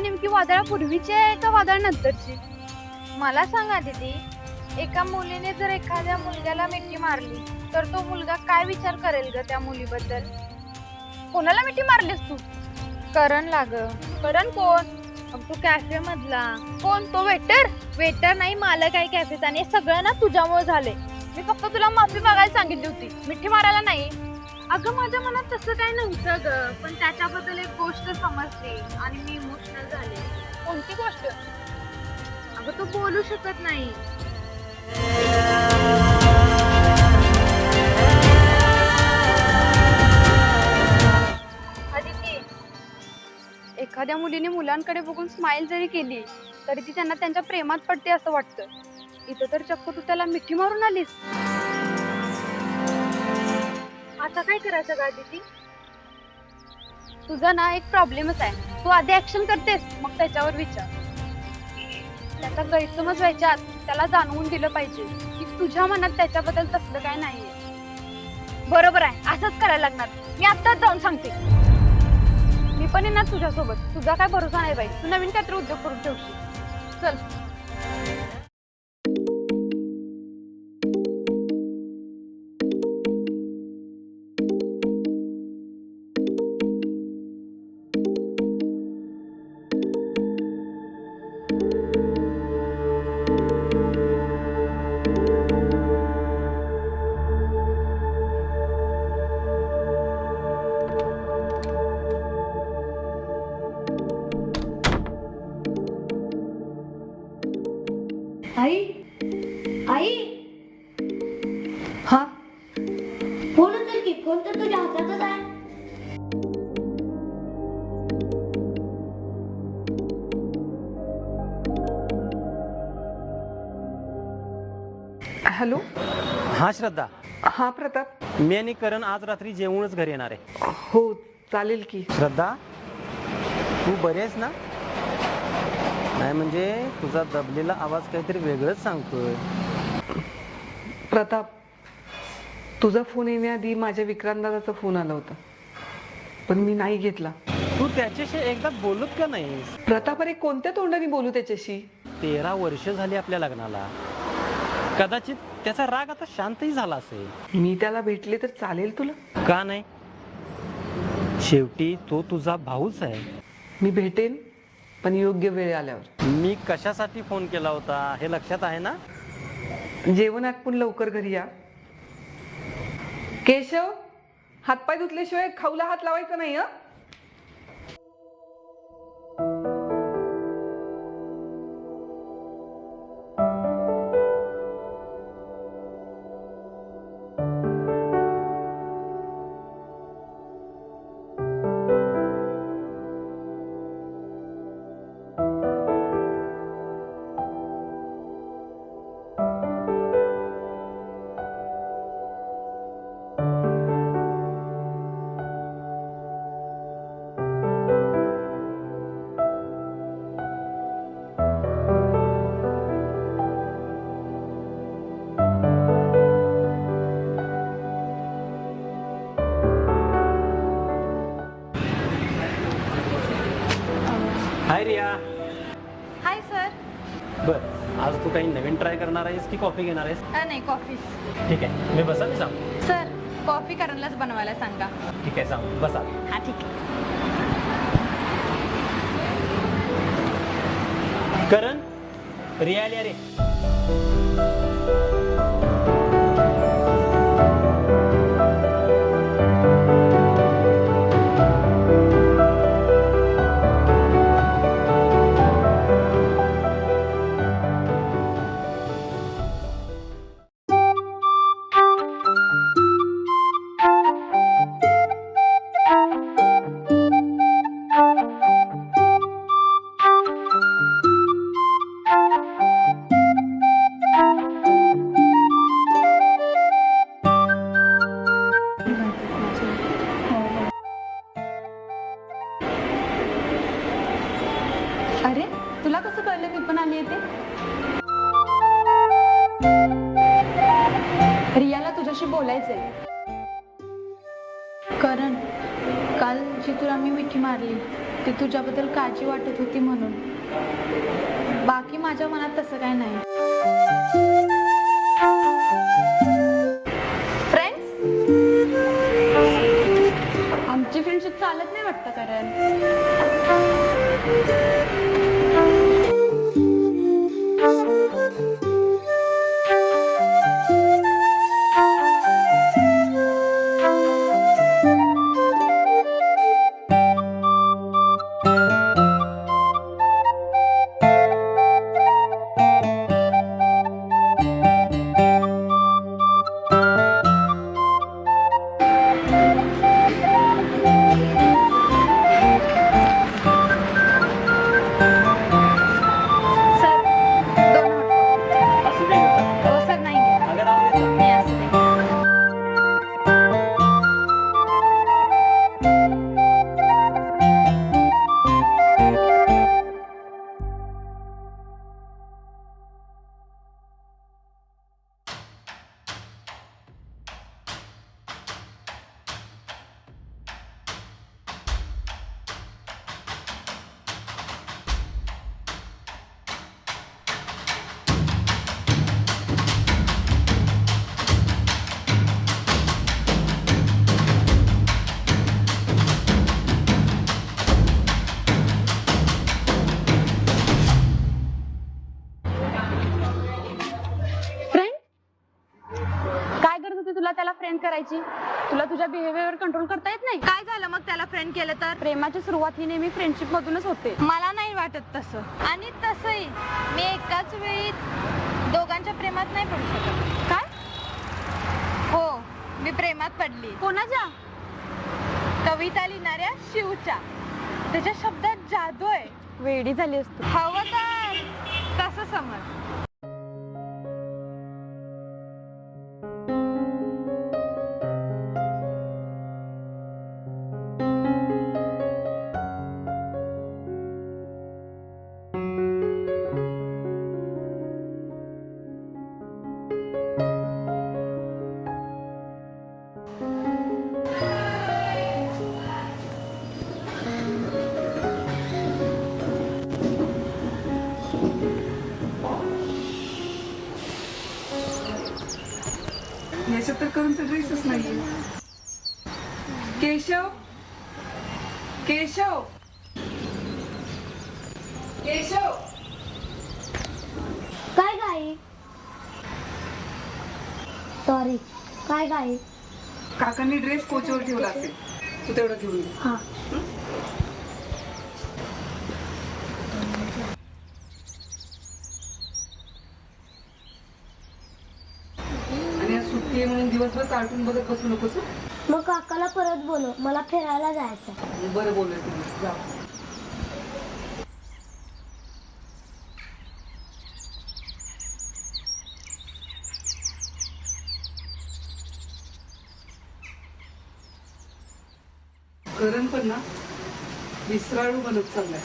नेमकी वादळापूर्वीची आहे का वादळ नंतरची? मला सांगा दीदी, एका मुलीने जर एखाद्या मुलग्याला मिठी मारली तर तो मुलगा काय विचार करेल ग त्या मुलीबद्दल? कोणाला मिठी मारलीस तू? करण लाग. करण कोण? तू कॅफे मधला. कोण तो वेटर? वेटर नाही, मालक आहे कॅफेचा. आणि हे सगळं ना तुझ्यामुळे झाले. मी फक्त तुला माफी मागायला सांगितली होती, मिठी मारायला नाही. अगं माझ्या मनात तसं काही नव्हतं ग, पण त्याच्याबद्दल एक गोष्ट समजली आणि मी इमोशनल झाले. कोणती गोष्ट? अगं तू बोलू शकत नाही. अदिती, एखाद्या मुलीने मुलांकडे बघून स्माइल जरी केली तरी ती त्यांना त्यांच्या प्रेमात पडते असं वाटतं. इथं तर चक्क तू त्याला मिठी मारून आलीस. आता काय करायचं ग दीदी? तुझा ना एक प्रॉब्लेमच आहे. तू आधी ऍक्शन करतेस मग त्याच्यावर विचार. त्याचा गैरसमज व्हायच्या आत त्याला जाणवून दिलं पाहिजे की तुझ्या मनात त्याच्याबद्दल तसलं काय नाहीये. बरोबर आहे, असंच करायला लागणार. मी आत्ताच जाऊन सांगते. मी पण येणार तुझ्यासोबत. तुझा काय भरोसा नाही बाई, तू नवीन काहीतरी उद्योग करून ठेवशील. चल. आई आई हा, फोन उचल की. फोन तर तुझ्या हातातच आहे. हॅलो. हा श्रद्धा, हा प्रताप. मी आणि करण आज रात्री जेवूनच घरी येणार आहे. हो चालेल की. श्रद्धा, तू बरी आहेस ना? नाही म्हणजे तुझा दबलेला आवाज काहीतरी वेगळंच सांगतोय. प्रताप, तुझा फोन येण्याआधी माझ्या विक्रांतदादाचा फोन आला होता, पण मी नाही घेतला. तू त्याच्याशी एकदा बोलत का नाहीस? प्रताप, अरे कोणत्या तोंडाने बोलू त्याच्याशी? 13 वर्ष झाली आपल्या लग्नाला. कदाचित त्याचा राग आता शांतही झाला असेल. मी त्याला भेटले तर चालेल तुला? का नाही? शेवटी तो तुझा भाऊच आहे. मी भेटेन, पण योग्य वेळ आल्यावर. मी कशासाठी फोन केला होता हे लक्षात आहे ना? जेवण आटपून लवकर घरी या. केशव, हातपाय धुतल्याशिवाय खाऊला हात लावायचा नाही. हं? हाय रिया. Hi sir. बर, आज तू काही नवीन ट्राय करणार आहेस की कॉफी घेणार आहेस? नाही, कॉफी. ठीक आहे, मी बसा, मी सांग. सर, कॉफी करणलाच बनवायला सांगा. ठीक आहे, सांग, बसा. हा ठीक आहे. करण, रिया आली रे. अरे, तुला कसं कळलं मी पण आली येते? रियाला तुझ्याशी बोलायचंय. करण, काल जी तुला मी मिठी मारली ती तुझ्याबद्दल काळजी वाटत होती म्हणून. बाकी माझ्या मनात तसं काय नाही. फ्रेंड्स, आमची फ्रेंडशिप चालत नाही वाटतं कारण. Sir, 2 hot. असू दे का? हो सर, नाही घ्या. अगं राहू दे चल. नाही असू दे. फ्रेंड काय गरज होती तुला त्याला फ्रेंड करायची? तुला तुझ्या बिहेवियर कंट्रोल करता येत नाही? काय झालं मग त्याला फ्रेंड केलं तर? प्रेमाची सुरुवात ही नेहमी फ्रेंडशिप मधूनच होते. मला नाही वाटत तसं. आणि तसंही मी एकाच वेळी दोघांच्या प्रेमात नाही पडू शकत. काय? हो, मी प्रेमात पडली. कोणाच्या? कविता लिहिणाऱ्या शिवच्या. त्याच्या शब्दात जादू आहे. वेडी झाली असतो. हवं तर तसं समज. याच्यात तर करूनचा ड्रेसच नाहीये. केशव, केशव, केशव. काय गाई? सॉरी, काय गाई? काकांनी ड्रेस कोचवर ठेवला असेल, तू तेवढं घेऊन ये. हा. आणि आज सुट्टी आहे म्हणून दिवसभर कार्टून बघत बसू नकोस हं? मग काकाला परत बोलव, मला फिरायला जायचं. बरं बोलले तुम्ही, जा. करण पण ना विसराळू बनत चाललाय.